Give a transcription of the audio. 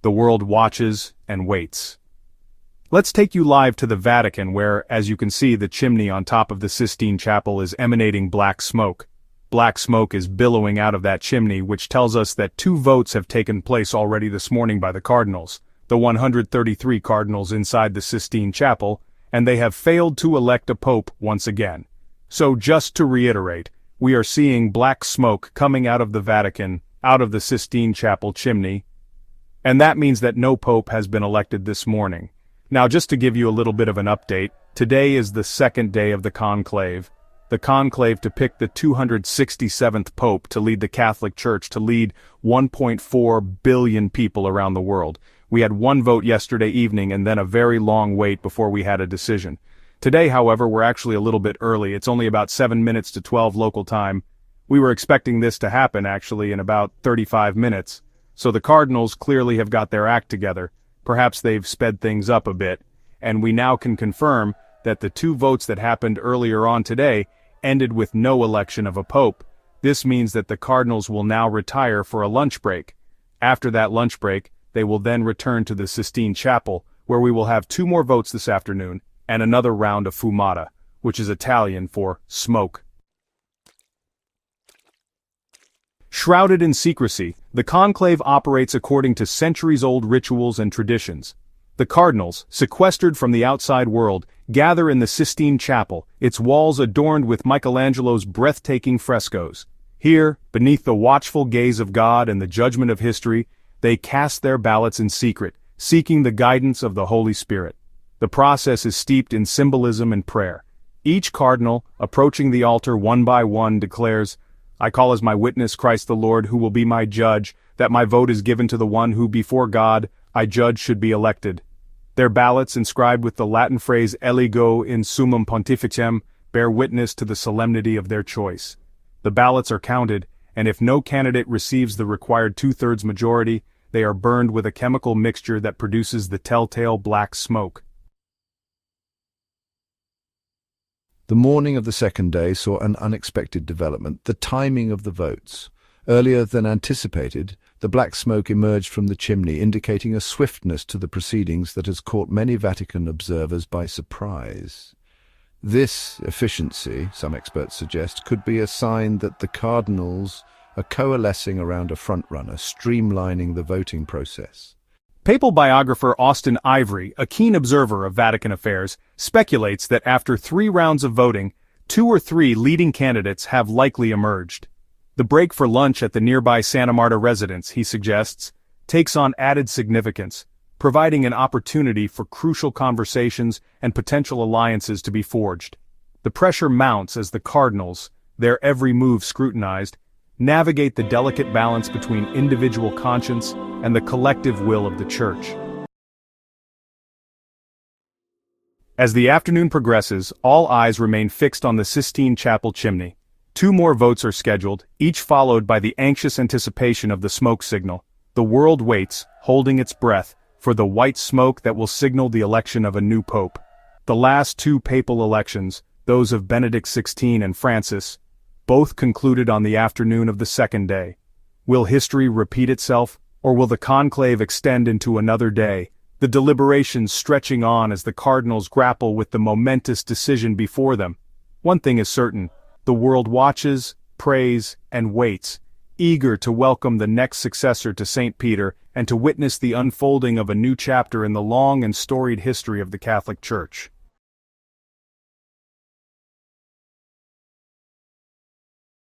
The world watches and waits. Let's take you live to the Vatican where, as you can see, the chimney on top of the Sistine Chapel is emanating black smoke. Black smoke is billowing out of that chimney, which tells us that 2 votes have taken place already this morning by the cardinals, the 133 cardinals inside the Sistine Chapel, and they have failed to elect a pope once again. So just to reiterate, we are seeing black smoke coming out of the Vatican, out of the Sistine Chapel chimney, and that means that no pope has been elected this morning. Now, just to give you a little bit of an update, today is the 2nd day of the conclave. The conclave to pick the 267th pope to lead the Catholic Church, to lead 1.4 billion people around the world. We had 1 vote yesterday evening and then a very long wait before we had a decision. Today, however, we're actually a little bit early. It's only about 7 minutes to 12 local time. We were expecting this to happen actually in about 35 minutes. So the cardinals clearly have got their act together. Perhaps they've sped things up a bit, and we now can confirm that the 2 votes that happened earlier on today ended with no election of a pope. This means that the cardinals will now retire for a lunch break. After that lunch break, they will then return to the Sistine Chapel, where we will have 2 more votes this afternoon, and another round of fumata, which is Italian for smoke. Shrouded in secrecy, the conclave operates according to centuries-old rituals and traditions. The cardinals, sequestered from the outside world, gather in the Sistine Chapel, its walls adorned with Michelangelo's breathtaking frescoes. Here, beneath the watchful gaze of God and the judgment of history, they cast their ballots in secret, seeking the guidance of the Holy Spirit. The process is steeped in symbolism and prayer. Each cardinal, approaching the altar one by one, declares, "I call as my witness Christ the Lord, who will be my judge, that my vote is given to the one who before God I judge should be elected." Their ballots, inscribed with the Latin phrase "Eligo in summum pontificem," bear witness to the solemnity of their choice. The ballots are counted, and if no candidate receives the required 2/3 majority, they are burned with a chemical mixture that produces the telltale black smoke. The morning of the 2nd day saw an unexpected development: the timing of the votes. Earlier than anticipated, the black smoke emerged from the chimney, indicating a swiftness to the proceedings that has caught many Vatican observers by surprise. This efficiency, some experts suggest, could be a sign that the cardinals are coalescing around a frontrunner, streamlining the voting process. Papal biographer Austin Ivory, a keen observer of Vatican affairs, speculates that after 3 rounds of voting, 2 or 3 leading candidates have likely emerged. The break for lunch at the nearby Santa Marta residence, he suggests, takes on added significance, providing an opportunity for crucial conversations and potential alliances to be forged. The pressure mounts as the cardinals, their every move scrutinized, navigate the delicate balance between individual conscience and the collective will of the Church. As the afternoon progresses, all eyes remain fixed on the Sistine Chapel chimney. 2 more votes are scheduled, each followed by the anxious anticipation of the smoke signal. The world waits, holding its breath, for the white smoke that will signal the election of a new pope. The last 2 papal elections, those of Benedict XVI and Francis, both concluded on the afternoon of the 2nd day. Will history repeat itself, or will the conclave extend into another day, the deliberations stretching on as the cardinals grapple with the momentous decision before them? One thing is certain: the world watches, prays, and waits, eager to welcome the next successor to St. Peter and to witness the unfolding of a new chapter in the long and storied history of the Catholic Church.